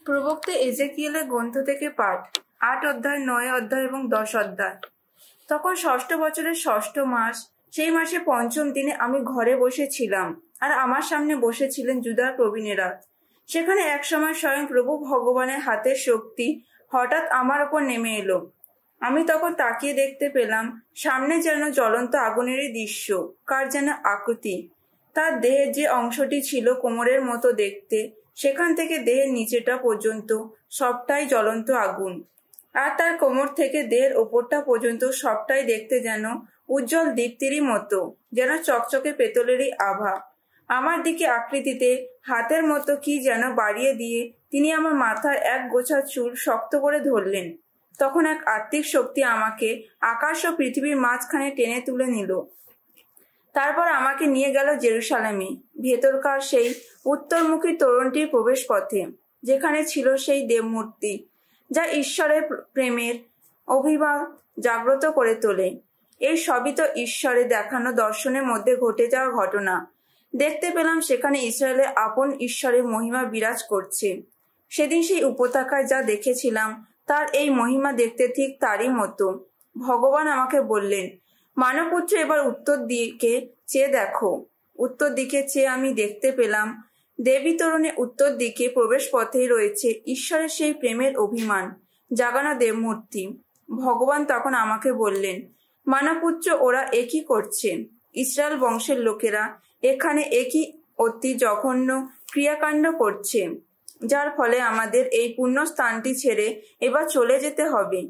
প্রবক্তা এজেকিয়েলের গ্রন্থ থেকে পাঠ ৮ অধ্যায় ৯ অধ্যায় এবং ১০ অধ্যায়। তখন ৬ষ্ঠ বছরের ৬ষ্ঠ মাস, সেই মাসে ৫ম দিনে আমি ঘরে বসেছিলাম, আর আমার সামনে বসেছিলেন জুদার প্রবীণেরা। সেখানে একসময় স্বয়ং প্রভু ভগবানের হাতের শক্তি হঠাৎ আমার ওপর নেমে এলো। আমি তখন তাকিয়ে দেখতে পেলাম সামনে যেন জ্বলন্ত আগুনেরই দৃশ্য, কার যেন আকৃতি। তার দেহের যে অংশটি ছিল কোমরের মতো দেখতে, সেখান থেকে দেহের নিচেটা পর্যন্ত সবটাই জ্বলন্ত আগুন, আর তার কোমর থেকে দেহের ওপরটা পর্যন্ত সবটাই দেখতে যেন উজ্জ্বল দীপ্তিরই মতো, যেন চকচকে পেতলেরই আভা। আমার দিকে আকৃতিতে হাতের মতো কি যেন বাড়িয়ে দিয়ে তিনি আমার মাথার এক গোছা চুল শক্ত করে ধরলেন। তখন এক আত্মিক শক্তি আমাকে আকাশ ও পৃথিবীর মাঝখানে টেনে তুলে নিল। তারপর আমাকে নিয়ে গেল জেরুসালেমে, ভেতরকার সেই উত্তরমুখী তোরণটির প্রবেশ পথে, যেখানে ছিল সেই দেবমূর্তি যা ঈশ্বরের প্রেমের অভিমান জাগ্রত করে তোলে। এই সবই তো ঈশ্বরের দেখানো দর্শনের মধ্যে ঘটে যাওয়া ঘটনা। দেখতে পেলাম সেখানে ইসরায়েলের আপন ঈশ্বরের মহিমা বিরাজ করছে। সেদিন সেই উপত্যকায় যা দেখেছিলাম তার এই মহিমা দেখতে ঠিক তারই মতো। ভগবান আমাকে বললেন, মানবপুত্র, এবার উত্তর দিকে চেয়ে দেখো। উত্তর দিকে চেয়ে আমি দেখতে পেলাম দেবী তোরণে উত্তর দিকে প্রবেশ পথেই রয়েছে ঈশ্বরের সেই প্রেমের অভিমান জাগানো দেবমূর্তি। ভগবান তখন আমাকে বললেন, মানবপুত্র, ওরা একই করছে। ইসরায়েল বংশের লোকেরা এখানে একই অতি জঘন্য ক্রিয়াকাণ্ড করছে, যার ফলে আমাদের এই পুণ্য স্থানটি ছেড়ে এবার চলে যেতে হবে।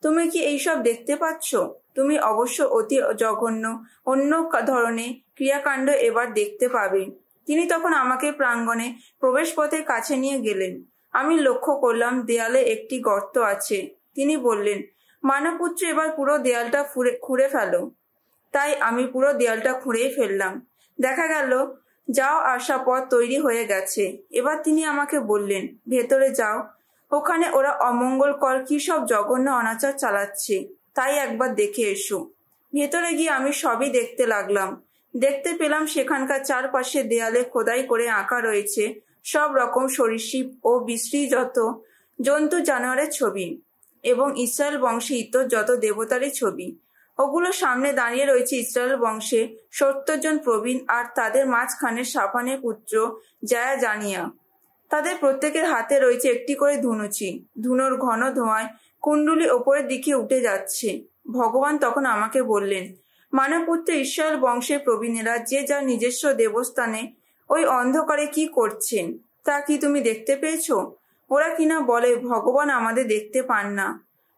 তুমি কি এইসব দেখতে পাচ্ছ? তুমি অবশ্য অতি জঘন্য অন্য ধরনের ক্রিয়াকাণ্ড এবার দেখতে পাবে। তিনি তখন আমাকে প্রাঙ্গণে প্রবেশ পথের কাছে নিয়ে গেলেন। আমি লক্ষ্য করলাম দেয়ালে একটি গর্ত আছে। তিনি বললেন, মানবপুত্র, এবার পুরো দেয়ালটা খুঁড়ে ফেলো। তাই আমি পুরো দেয়ালটা খুঁড়েই ফেললাম। দেখা গেল যাও আসা পথ তৈরি হয়ে গেছে। এবার তিনি আমাকে বললেন, ভেতরে যাও, ওখানে ওরা অমঙ্গলকর কি সব জঘন্য অনাচার চালাচ্ছে, তাই একবার দেখে এসো। ভেতরে গিয়ে আমি সবই দেখতে লাগলাম। দেখতে পেলাম সেখানকার চারপাশে দেয়ালে খোদাই করে আঁকা রয়েছে সব রকম সরীসৃপ ও বিশ্রী যত জন্তু জানোয়ারের ছবি, এবং ইসরায়েল বংশে ইতর যত দেবতারই ছবি। ওগুলোর সামনে দাঁড়িয়ে রয়েছে ইসরায়েল বংশে ৭০ জন প্রবীণ, আর তাদের মাঝখানে শাফানের পুত্র জানিয়া। তাদের প্রত্যেকের হাতে রয়েছে একটি করে ধনুচি। ধুনোর ঘন ধোঁয়ায় কুণ্ডলী ওপরের দিকে উঠে যাচ্ছে। ভগবান তখন আমাকে বললেন, মানবপুত্র, ইসরায়েল বংশের প্রবীণেরা যে যার নিজস্ব দেবস্থানে ওই অন্ধকারে কি করছেন তা কি তুমি দেখতে পেয়েছ? ওরা কিনা বলে ভগবান আমাদের দেখতে পান না।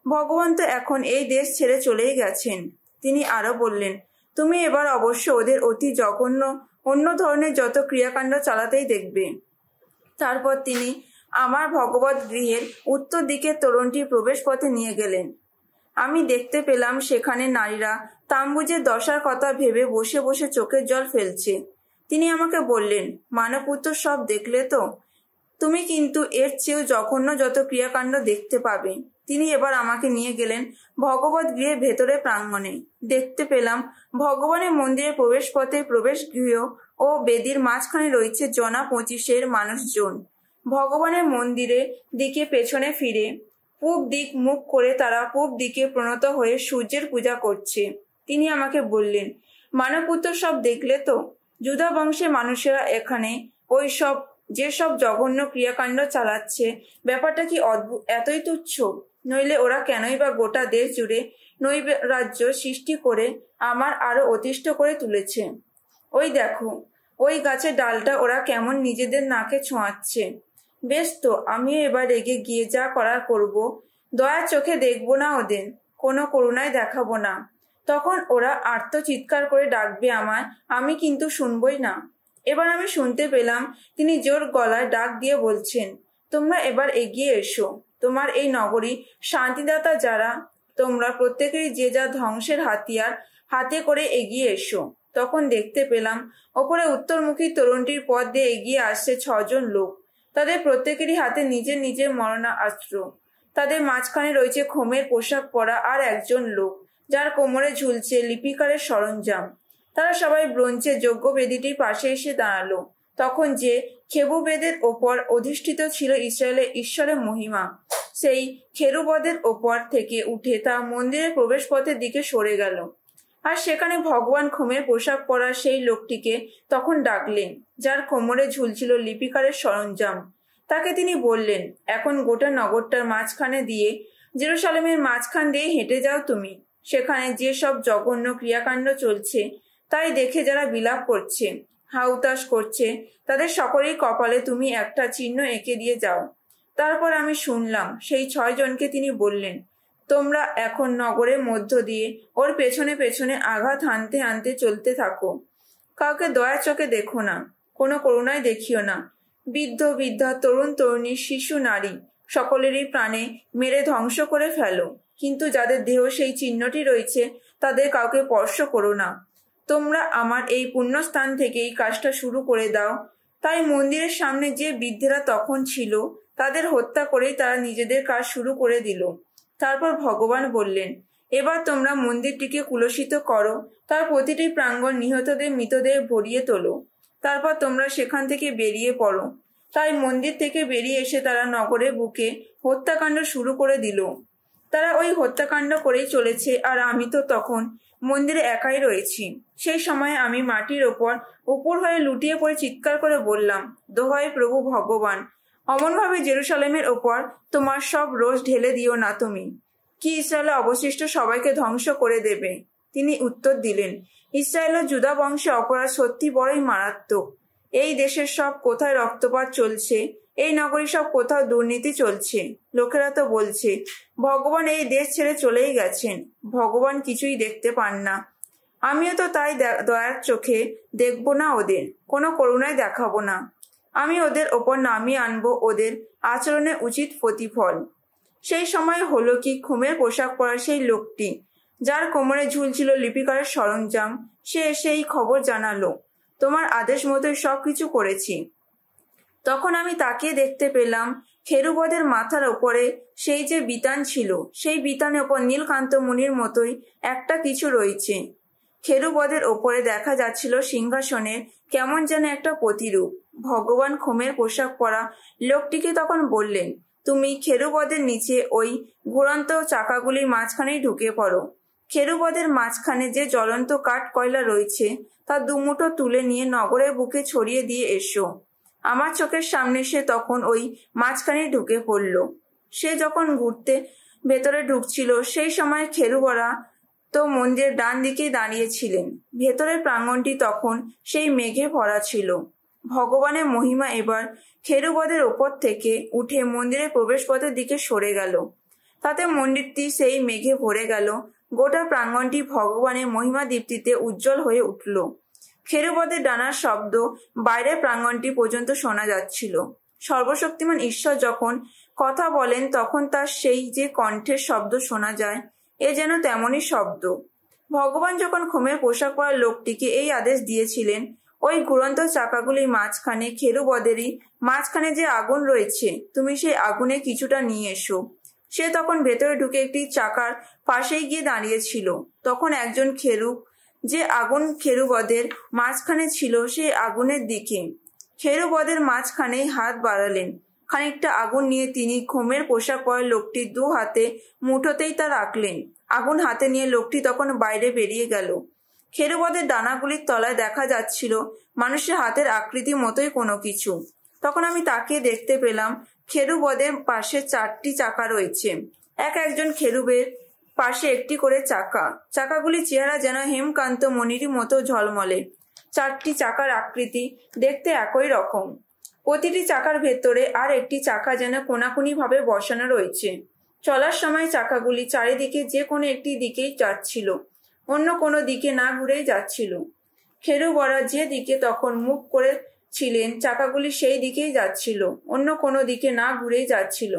ভগবান তো এখন এই দেশ ছেড়ে চলেই গেছেন। তিনি আরো বললেন, তুমি এবার অবশ্য ওদের অতি জঘন্য অন্য ধরনের যত ক্রিয়াকাণ্ড চালাতেই দেখবে। তারপর তিনি আমার ভগবত গৃহের উত্তর দিকের তোরণটির প্রবেশ পথে নিয়ে গেলেন। আমি দেখতে পেলাম সেখানে নারীরা তাম্বুজের দশার কথা ভেবে বসে বসে চোখের জল ফেলছে। তিনি আমাকে বললেন, মানবপুত্র, সব দেখলে তো? তুমি কিন্তু এর চেয়েও জঘন্য যত ক্রিয়াকাণ্ড দেখতে পাবে। তিনি এবার আমাকে নিয়ে গেলেন ভগবত গৃহের ভেতরে প্রাঙ্গণে। দেখতে পেলাম ভগবানের মন্দিরের প্রবেশ পথে প্রবেশ গৃহ ও বেদির মাঝখানে রয়েছে জনা ২৫ মানুষজন। ভগবানের মন্দিরের দিকে পেছনে ফিরে পূব দিক মুখ করে তারা পূব দিকে প্রণত হয়ে সূর্যের পূজা করছে। তিনি আমাকে বললেন, মানবপুত্র, সব দেখলে তো? জুদা বংশের মানুষেরা এখানে ওই সব যেসব জঘন্য ক্রিয়াকাণ্ড চালাচ্ছে, ব্যাপারটা কি অদ্ভুত, এতই তুচ্ছ? নইলে ওরা কেনই বা গোটা দেশ জুড়ে নৈরাজ্য সৃষ্টি করে আমার আরো অতিষ্ঠ করে তুলেছে? ওই দেখো, ওই গাছের ডালটা ওরা কেমন নিজেদের নাকে ছোঁয়াচ্ছে। বেশ তো, আমিও এবার রেগে গিয়ে যা করার করব। দয়ার চোখে দেখবো না ওদের, কোনো করুণায় দেখাবো না। তখন ওরা আর্ত চিৎকার করে ডাকবে আমায়, আমি কিন্তু শুনবই না। এবার আমি শুনতে পেলাম তিনি জোর গলায় ডাক দিয়ে বলছেন, তোমরা এবার এগিয়ে এসো। তোমার এই নগরী শান্তিদাতা যারা, তোমরা প্রত্যেকেরই যে যা ধ্বংসের হাতিয়ার হাতে করে এগিয়ে এসো। তখন দেখতে পেলাম ওপরে উত্তরমুখী তোরণটির পথ দিয়ে এগিয়ে আসছে ৬ জন লোক। তাদের প্রত্যেকেরই হাতে নিজের নিজের মরণাস্ত্র। তাদের মাঝখানে রয়েছে খোমের পোশাক পরা আর একজন লোক, যার কোমরে ঝুলছে লিপিকারের সরঞ্জাম। তারা সবাই ব্রোঞ্জের যজ্ঞবেদিটির পাশে এসে দাঁড়ালো। তখন যে খেবুবেদের ওপর অধিষ্ঠিত ছিল ইসরায়েলের ঈশ্বরের মহিমা। সেই খেরুবদের ওপর থেকে উঠে তা মন্দিরের প্রবেশপথের দিকে সরে গেল, আর সেখানে ভগবান খোমের পোশাক পরা সেই লোকটিকে তখন ডাকলেন, যার কোমরে ঝুলছিল লিপিকারের সরঞ্জাম। তাকে তিনি বললেন, এখন গোটা নগরটার মাঝখানে দিয়ে, জেরুসালেমের মাঝখান দিয়ে হেঁটে যাও তুমি। সেখানে যে সব জঘন্য ক্রিয়াকাণ্ড চলছে তাই দেখে যারা বিলাপ করছে, হাউতাস করছে, তাদের সকলেই কপালে তুমি একটা চিহ্ন এঁকে দিয়ে যাও। তারপর আমি শুনলাম সেই 6 জনকে তিনি বললেন, তোমরা এখন নগরের মধ্য দিয়ে ওর পেছনে পেছনে আঘাত হানতে হানতে চলতে থাকো। কাউকে দয়া চোখে দেখো না, কোনো করুণায় দেখিও না। বৃদ্ধ বৃদ্ধা, তরুণ তরুণী, শিশু নারী সকলেরই প্রাণে মেরে ধ্বংস করে ফেলো, কিন্তু যাদের দেহ সেই চিহ্নটি রয়েছে তাদের কাউকে স্পর্শ করো না। তোমরা আমার এই পুণ্যস্থান থেকে এই কাজটা শুরু করে দাও। তাই মন্দিরের সামনে যে বৃদ্ধেরা তখন ছিল তাদের হত্যা করেই তারা নিজেদের কাজ শুরু করে দিল। তারপর ভগবান বললেন, এবার তোমরা মন্দিরটিকে কুলসিত করো, তার প্রতিটি প্রাঙ্গণ নিহতদের মৃতদেহ ভরিয়ে তোলো। তারপর তোমরা সেখান থেকে বেরিয়ে পড়ো। তাই মন্দির থেকে বেরিয়ে এসে তারা নগরের বুকে হত্যাকাণ্ড শুরু করে দিল। তারা ওই হত্যাকাণ্ড করেই চলেছে, আর আমি তো তখন মন্দিরে একাই রয়েছি। সেই সময় আমি মাটির ওপর উপর হয়ে লুটিয়ে পড়ে চিৎকার করে বললাম, দোহাই প্রভু ভগবান, অমনভাবে জেরুসালেমের ওপর তোমার সব রোষ ঢেলে দিও না তুমি। কি ইসরায়েলের অবশিষ্ট সবাইকে ধ্বংস করে দেবে? তিনি উত্তর দিলেন, ইসরায়েলের জুদা বংশে অপরাধ সত্যি বড়ই মারাত্মক। এই দেশের সব কোথায় রক্তপাত চলছে, এই নগরী সব কোথাও দুর্নীতি চলছে। লোকেরা তো বলছে ভগবান এই দেশ ছেড়ে চলেই গেছেন, ভগবান কিছুই দেখতে পান না। আমিও তো তাই দয়ার চোখে দেখব না, ওদের কোনো করুণায় দেখাবো না। আমি ওদের ওপর নামিয়ে আনবো ওদের আচরণে উচিত প্রতিফল। সেই সময় হলো কি, ঘুমের পোশাক পরা সেই লোকটি, যার কোমরে ঝুলছিল লিপিকারের সরঞ্জাম, সে সেই খবর জানালো, তোমার আদেশ মতোই সবকিছু করেছি। তখন আমি তাকিয়ে দেখতে পেলাম খেরুবদের মাথার ওপরে সেই যে বিতান ছিল, সেই বিতানের ওপর নীলকান্ত মুনির মতোই একটা কিছু রয়েছে। খেরুবদের ওপরে দেখা যাচ্ছিল সিংহাসনের কেমন যেন একটা প্রতিরূপ। ভগবান খোমের পোশাক পরা লোকটিকে তখন বললেন, তুমি খেরুবদের নিচে ওই ঘুরন্ত চাকাগুলির মাঝখানেই ঢুকে পড়ো। খেরুবদের মাঝখানে যে জ্বলন্ত কাঠ কয়লা রয়েছে তা দুমুঠো তুলে নিয়ে নগরের বুকে ছড়িয়ে দিয়ে এসো। আমার চোখের সামনে সে তখন ওই মাঝখানেই ঢুকে পড়ল। সে যখন ঘুরতে ভেতরে ঢুকছিল সেই সময় খেরুবরা তো মন্দিরের ডান দিকেই দাঁড়িয়েছিলেন। ভেতরের প্রাঙ্গণটি তখন সেই মেঘে ভরা ছিল। ভগবানের মহিমা এবার খেরুবদের ওপর থেকে উঠে মন্দিরের প্রবেশপথের দিকে সরে গেল। তাতে মন্দিরটি সেই মেঘে ভরে গেল। গোটা প্রাঙ্গণটি ভগবানের মহিমা দীপ্তিতে উজ্জ্বল হয়ে উঠল। খেরুবদের ডানার শব্দ বাইরের প্রাঙ্গণটি পর্যন্ত শোনা যাচ্ছিল। সর্বশক্তিমান ঈশ্বর যখন কথা বলেন তখন তার সেই যে কণ্ঠের শব্দ শোনা যায়, এ যেন তেমনই শব্দ। ভগবান যখন খোমের পোশাক পরা লোকটিকে এই আদেশ দিয়েছিলেন, ওই ঘুরন্ত চাকাগুলির মাঝখানে খেরুবদেরই মাঝখানে যে আগুন রয়েছে, তুমি সেই আগুনে কিছুটা নিয়ে এসো। সে তখন ভেতরে ঢুকে একটি চাকার পাশেই গিয়ে দাঁড়িয়েছিল। তখন একজন খেরুব যে আগুন খেরুবদের মাঝখানে ছিল সেই আগুনের দিকে খেরুবদের মাঝখানেই হাত বাড়ালেন। খানিকটা আগুন নিয়ে তিনি খোমের পোশাক পরা লোকটির 2 হাতে মুঠোতেই তা রাখলেন। আগুন হাতে নিয়ে লোকটি তখন বাইরে বেরিয়ে গেল। খেরুবদের ডানাগুলির তলায় দেখা যাচ্ছিল মানুষের হাতের আকৃতি মতোই কোনো কিছু। তখন আমি তাকিয়ে দেখতে পেলাম খেরুবদের পাশে 4টি চাকা রয়েছে। একজন খেরুবের পাশে একটি করে চাকা। চাকাগুলির চেহারা যেন হেমকান্ত মণির মতো ঝলমলে। 4টি চাকার আকৃতি দেখতে একই রকম। প্রতিটি চাকার ভেতরে আর একটি চাকা যেন কোনাকুনি ভাবে বসানো রয়েছে। চলার সময় চাকাগুলি চারিদিকে যে কোনো একটি দিকেই যাচ্ছিল, অন্য কোনো দিকে না ঘুরেই যাচ্ছিল। খেরুবরা যে দিকে তখন মুখ করে ছিলেন চাকাগুলি সেই দিকেই যাচ্ছিল, অন্য কোনো দিকে না ঘুরেই যাচ্ছিল।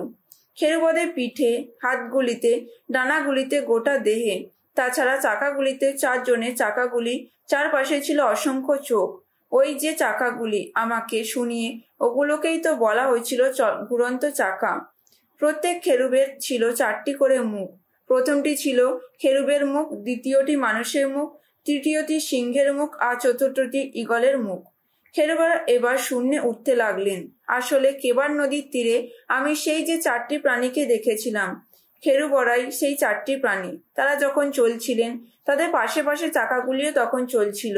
খেরুবদের পিঠে, হাতগুলিতে, ডানাগুলিতে, গোটা দেহে, তাছাড়া চাকাগুলিতে 4 জনের চাকাগুলি চারপাশে ছিল অসংখ্য চোখ। ওই যে চাকাগুলি আমাকে শুনিয়ে ওগুলোকেই তো বলা হয়েছিল ঘুরন্ত চাকা। প্রত্যেক খেরুবের ছিল 4টি করে মুখ। প্রথমটি ছিল খেরুবের মুখ, দ্বিতীয়টি মানুষের মুখ, তৃতীয়টি সিংহের মুখ আর চতুর্থটি ঈগলের মুখ। খেরুবরা এবার শূন্যে উঠতে লাগলেন। আসলে কেবার নদীর তীরে আমি সেই যে 4টি প্রাণীকে দেখেছিলাম, খেরুবরাই সেই 4টি প্রাণী। তারা যখন চলছিলেন তাদের পাশে পাশে চাকাগুলিও তখন চলছিল।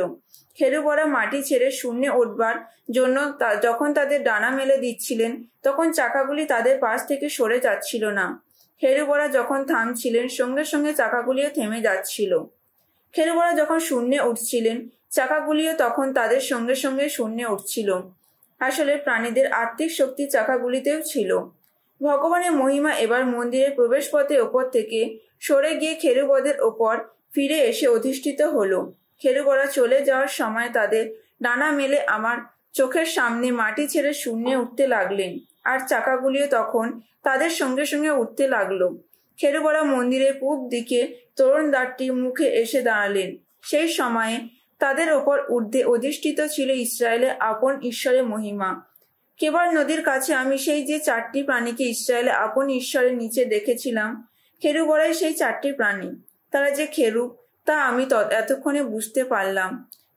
খেরুবরা মাটি ছেড়ে শূন্যে উঠবার জন্য যখন তাদের ডানা মেলে দিচ্ছিলেন তখন চাকাগুলি তাদের পাশ থেকে সরে যাচ্ছিল না। খেরুবরা যখন থামছিলেন সঙ্গে সঙ্গে চাকাগুলিও থেমে যাচ্ছিল। খেরুবরা যখন শূন্যে উঠছিলেন চাকাগুলিও তখন তাদের সঙ্গে সঙ্গে শূন্যে উঠছিল। আসলে প্রাণীদের আত্মিক শক্তি চাকাগুলিতেও ছিল। ভগবানের মহিমা এবার মন্দিরের প্রবেশপথের ওপর থেকে সরে গিয়ে খেরুবদের ওপর ফিরে এসে অধিষ্ঠিত হলো। খেরুবরা চলে যাওয়ার সময় তাদের ডানা মেলে আমার চোখের সামনে মাটি ছেড়ে শূন্যে উঠতে লাগলেন, আর চাকাগুলিও তখন তাদের সঙ্গে সঙ্গে উঠতে লাগলো। খেরুবরা মন্দিরের পূব দিকে তোরণ দ্বারটি মুখে এসে দাঁড়ালেন। সেই সময়ে তাদের ওপর ঊর্ধ্বে অধিষ্ঠিত ছিল ইসরায়েলের আপন ঈশ্বরের মহিমা। কেবার নদীর কাছে আমি সেই যে 4টি প্রাণীকে ইসরায়েলের আপন ঈশ্বরের নিচে দেখেছিলাম, খেরুবরাই সেই 4টি প্রাণী। তারা যে খেরুব তা আমি এতক্ষণে বুঝতে পারলাম।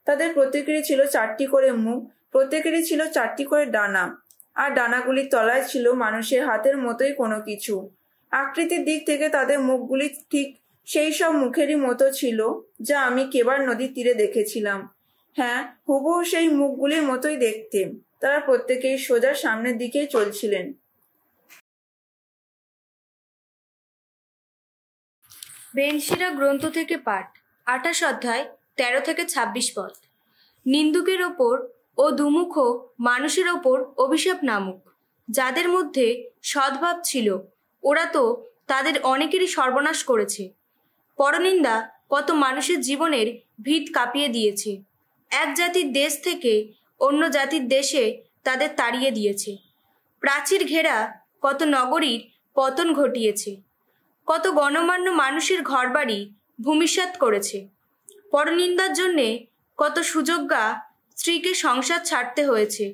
তাদের প্রত্যেকেরই ছিল 4টি করে মুখ, প্রত্যেকেরই ছিল 4টি করে ডানা, আর ডানাগুলির তলায় ছিল মানুষের হাতের মতোই কোনো কিছু। আকৃতির দিক থেকে তাদের মুখগুলি ঠিক সেই সব মুখেরই মতো ছিল যা আমি কেবার নদীর তীরে দেখেছিলাম। হ্যাঁ, হুবহু সেই মুখগুলির মতোই দেখতে। তারা প্রত্যেকেই সোজা সামনের দিকেই চলছিলেন। বেনশিরা গ্রন্থ থেকে পাঠ, 28 অধ্যায় 13 থেকে 26 পদ। নিন্দুকের ওপর ও দুমুখ মানুষের ওপর অভিশাপ নামুক। যাদের মধ্যে সদ্ভাব ছিল ওরা তো তাদের অনেকেরই সর্বনাশ করেছে। পরনিন্দা কত মানুষের জীবনের ভিত কাঁপিয়ে দিয়েছে। এক জাতির দেশ থেকে অন্য জাতির দেশে তাদের তাড়িয়ে দিয়েছে। প্রাচীর ঘেরা কত নগরীর পতন ঘটিয়েছে। কত গণমান্য মানুষের ঘরবাড়ি ভূমিসাৎ করেছে। পরনিন্দার জন্যে কত সুযোগ্যা স্ত্রীকে সংসার ছাড়তে হয়েছে।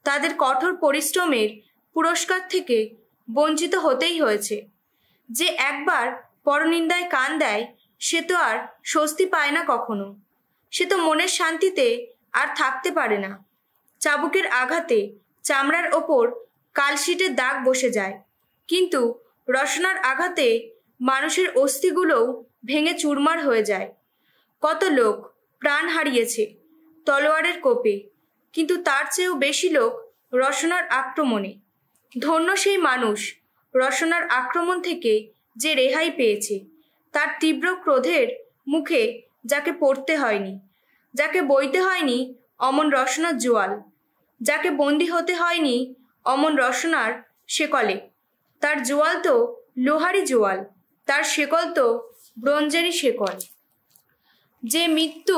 তাদের কঠোর পরিশ্রমের পুরস্কার থেকে বঞ্চিত হতেই হয়েছে। যে একবার পরনিন্দায় কান দেয় সে তো আর স্বস্তি পায় না কখনো। সে তো মনের শান্তিতে আর থাকতে পারে না। চাবুকের আঘাতে চামড়ার ওপর কালশিটের দাগ বসে যায়, কিন্তু রসনার আঘাতে মানুষের অস্থিগুলোও ভেঙে চুরমার হয়ে যায়। কত লোক প্রাণ হারিয়েছে তলোয়ারের কোপে, কিন্তু তার চেয়েও বেশি লোক রসনার আক্রমণে। ধন্য সেই মানুষ রসনার আক্রমণ থেকে যে রেহাই পেয়েছে। তার তীব্র ক্রোধের মুখে যাকে পড়তে হয়নি, যাকে বইতে হয়নি অমন রসনার জোয়াল, যাকে বন্দী হতে হয়নি অমন রসনার শেকলে। তার জোয়াল তো লোহারি জোয়াল, তার শেকল তো ব্রোঞ্জেরই শেকল। যে মৃত্যু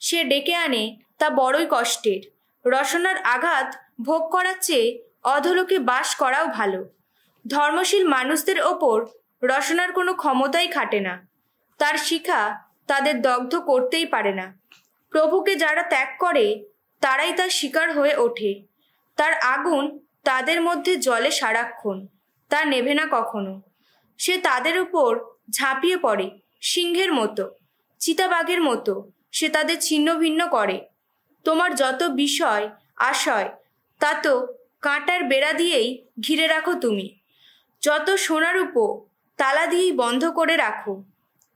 সে ডেকে আনে তা বড়ই কষ্টের। রসনার আঘাত ভোগ করার চেয়ে অধলোকে বাস করাও ভালো। ধর্মশীল মানুষদের ওপর রসনার কোনো ক্ষমতাই খাটে না। তার শিখা তাদের দগ্ধ করতেই পারে না। প্রভুকে যারা ত্যাগ করে তারাই তার শিকার হয়ে ওঠে। তার আগুন তাদের মধ্যে জ্বলে সারাক্ষণ, তা নেভে না কখনো। সে তাদের উপর ঝাঁপিয়ে পড়ে সিংহের মতো, চিতাবাঘের মতো সে তাদের ছিন্ন ভিন্ন করে। তোমার যত বিষয় আশয় তা তো কাঁটার বেড়া দিয়েই ঘিরে রাখো তুমি। যত সোনারূপ তালা দিয়েই বন্ধ করে রাখো।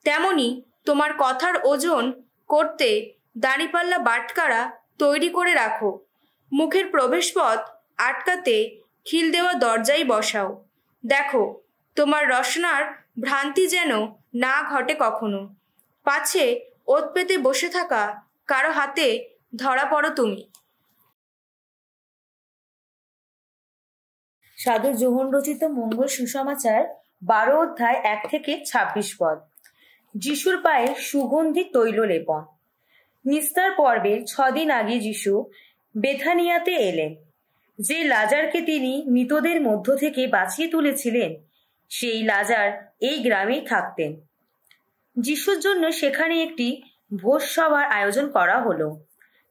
তেমনি তোমার কথার ওজন করতে দাঁড়িপাল্লা বাটকারা তৈরি করে রাখো। মুখের প্রবেশপথ আটকাতে খিল দেওয়া দরজাই বসাও। দেখো তোমার রসনার ভ্রান্তি যেন না ঘটে কখনো, পাছে ওত পেতে বসে থাকা কারো হাতে ধরা পড়ো তুমি। সাধু যোহন রচিত মঙ্গল সুসমাচার 12 অধ্যায় 1 থেকে 26 পদ। যিশুর পায়ে সুগন্ধি তৈল লেপন। নিস্তার পর্বের 6 দিন আগে যিশু বেথানিয়াতে এলেন। যে লাজারকে তিনি মৃতদের মধ্য থেকে বাঁচিয়ে তুলেছিলেন সেই লাজার এই গ্রামেই থাকতেন। যিশুর জন্য সেখানে একটি ভোজসভার আয়োজন করা হলো।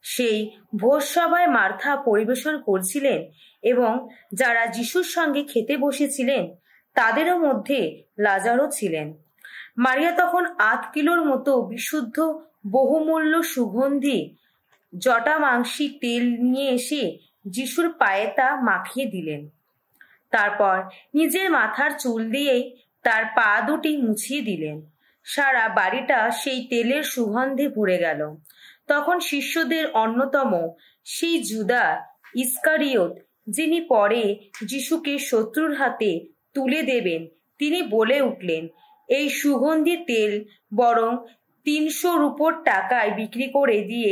সেই ভোজসভায় মার্থা পরিবেশন করছিলেন এবং যারা যিশুর সঙ্গে খেতে বসেছিলেন তাদেরও মধ্যে লাজারও ছিলেন। মারিয়া তখন 8 কিলোর মতো বিশুদ্ধ বহুমূল্য সুগন্ধি জটা মাংসী তেল নিয়ে এসে যিশুর পায়ে তা মাখিয়ে দিলেন। তারপর নিজের মাথার চুল দিয়েই তার পা দুটি মুছিয়ে দিলেন। সারা বাড়িটা সেই তেলের সুগন্ধে ভরে গেল। তখন শিষ্যদের অন্যতম সেই জুদা ইস্কারিয়ত, যিনি পরে যিশুকে শত্রুর হাতে তুলে দেবেন, তিনি বলে উঠলেন, এই সুগন্ধি তেল বরং 300 রূপোর টাকায় বিক্রি করে দিয়ে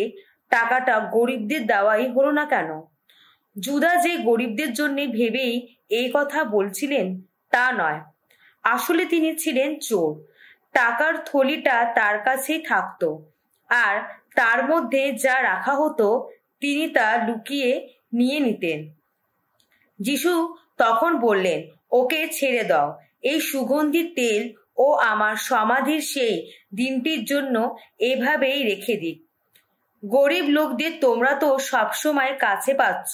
টাকাটা গরিবদের দেওয়াই হলো না কেন? জুদা যে গরিবদের জন্য ভেবেই এই কথা বলছিলেন তা নয়, আসলে তিনি ছিলেন চোর। টাকার থলিটা তার কাছেই থাকতো, আর তার মধ্যে যা রাখা হতো তিনি তা লুকিয়ে নিয়ে নিতেন। যিশু তখন বললেন, ওকে ছেড়ে দাও। এই সুগন্ধি তেল ও আমার সমাধির সেই দিনটির জন্য এভাবেই রেখে দিক। গরিব লোকদের তোমরা তো সবসময় কাছে পাচ্ছ,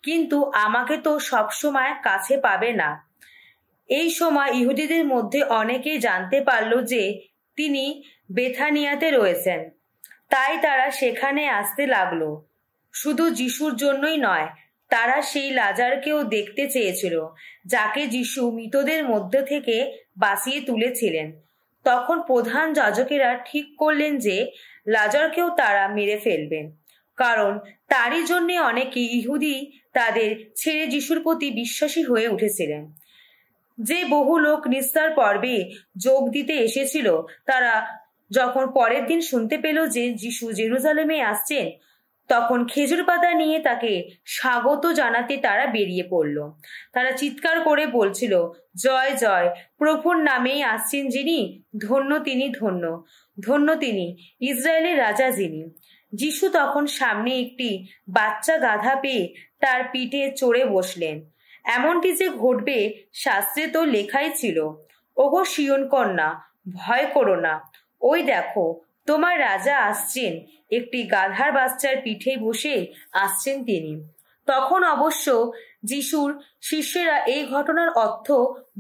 কিন্তু আমাকে তো সবসময় কাছে পাবে না। এই সময় ইহুদিদের মধ্যে অনেকেই জানতে পারল যে তিনি বেথানিয়াতে রয়েছেন, তাই তারা সেখানে আসতে লাগলো। শুধু যিশুর জন্যই নয়, তারা সেই লাজারকেও দেখতে চেয়েছিল, যাকে যিশু মৃতদের মধ্য থেকে বাঁচিয়ে তুলেছিলেন। তখন প্রধান যাজকেরা ঠিক করলেন যে লাজারকেও তারা মেরে ফেলবেন, কারণ তারই জন্য অনেকে ইহুদি তাদের ছেড়ে যিশুর প্রতি বিশ্বাসী হয়ে উঠেছিলেন। যে বহু লোক নিস্তার পর্বে যোগ দিতে এসেছিল, তারা যখন পরের দিন শুনতে পেল যে যিশু জেরুজালেমে আসছেন, তখন খেজুর পাতা নিয়ে তাকে স্বাগত জানাতে তারা বেরিয়ে পড়ল। তারা চিৎকার করে বলছিল, জয় জয়, প্রভুর নামেই আসছেন যিনি, ধন্য তিনি, ধন্য ধন্য তিনি, ইসরায়েলের রাজা যিনি। যিশু তখন সামনে একটি বাচ্চা গাধা পেয়ে তার পিঠে চড়ে বসলেন। এমনটি যে ঘটবে শাস্ত্রে তো লেখাই ছিল, ওগো সিয়ন কন্যা, ভয় করো না, ওই দেখো তোমার রাজা আসছেন, একটি গাধার বাচ্চার পিঠে বসে আসছেন তিনি। তখন অবশ্য যিশুর শিষ্যেরা এই ঘটনার অর্থ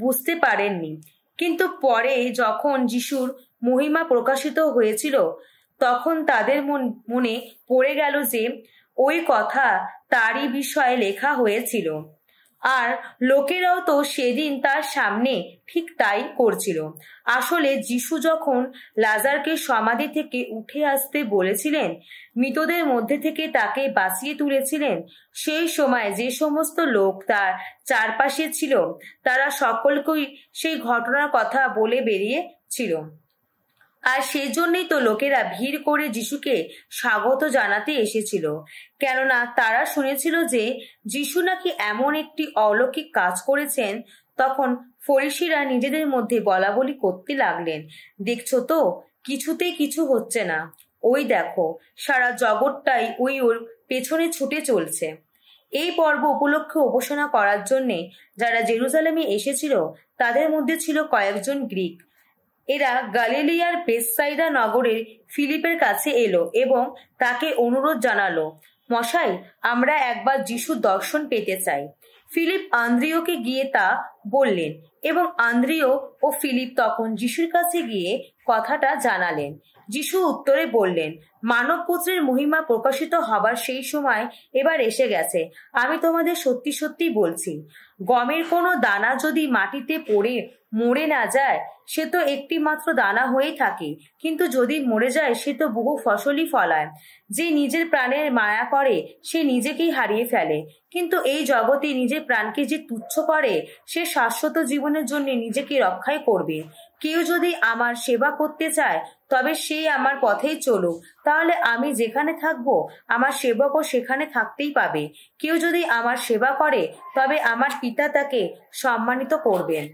বুঝতে পারেননি, কিন্তু পরে যখন যিশুর মহিমা প্রকাশিত হয়েছিল, তখন তাদের মনে পড়ে গেল যে ওই কথা তারই বিষয়ে লেখা হয়েছিল, আর লোকেরাও তো সেদিন তার সামনে ঠিক তাই করছিল। আসলে যিশু যখন লাজারকে সমাধি থেকে উঠে আসতে বলেছিলেন, মৃতদের মধ্যে থেকে তাকে বাঁচিয়ে তুলেছিলেন, সেই সময় যে সমস্ত লোক তার চারপাশে ছিল, তারা সকলকেই সেই ঘটনার কথা বলে বেরিয়েছিল। আর সেই জন্যই তো লোকেরা ভিড় করে যিশুকে স্বাগত জানাতে এসেছিল, কেননা তারা শুনেছিল যে যিশু নাকি এমন একটি অলৌকিক কাজ করেছেন। তখন ফরিসিরা নিজেদের মধ্যে বলাবলি করতে লাগলেন, দেখছো তো, কিছুতেই কিছু হচ্ছে না, ওই দেখো সারা জগৎটাই ওর পেছনে ছুটে চলছে। এই পর্ব উপলক্ষে উপাসনা করার জন্যে যারা জেরুজালেমে এসেছিল, তাদের মধ্যে ছিল কয়েকজন গ্রিক। এরা গালিলিয়ার বেথসাইদা নগরের ফিলিপের কাছে এলো এবং তাকে অনুরোধ জানালো, মশাই, আমরা একবার যিশুর দর্শন পেতে চাই। ফিলিপ আন্দ্রিয়কে গিয়ে তা বললেন এবং আন্দ্রিয় ও ফিলিপ তখন যিশুর কাছে গিয়ে কথাটা জানালেন। যিশু উত্তরে বললেন, মানবপুত্রের মহিমা প্রকাশিত হবার সেই সময় এবার এসে গেছে। আমি তোমাদের সত্যি সত্যি বলছি, গমের কোনো দানা যদি মাটিতে পড়ে মরে না যায়, সে তো একটি মাত্র দানা হয়েই থাকে, কিন্তু যদি মরে যায় সে তো বহু ফসলই ফলায়। যে নিজের প্রাণের মায়া করে সে নিজেকেই হারিয়ে ফেলে, কিন্তু এই জগতে নিজের প্রাণকে যে তুচ্ছ করে সে শাশ্বত জীবনের জন্য নিজেকে রক্ষাই করবে। কেউ যদি আমার সেবা করতে চায় তবে সে আমার পথেই চলুক, তাহলে আমি যেখানে থাকবো আমার সেবকও সেখানে থাকতেই পাবে। কেউ যদি আমার সেবা করে তবে আমার পিতা তাকে সম্মানিত করবেন।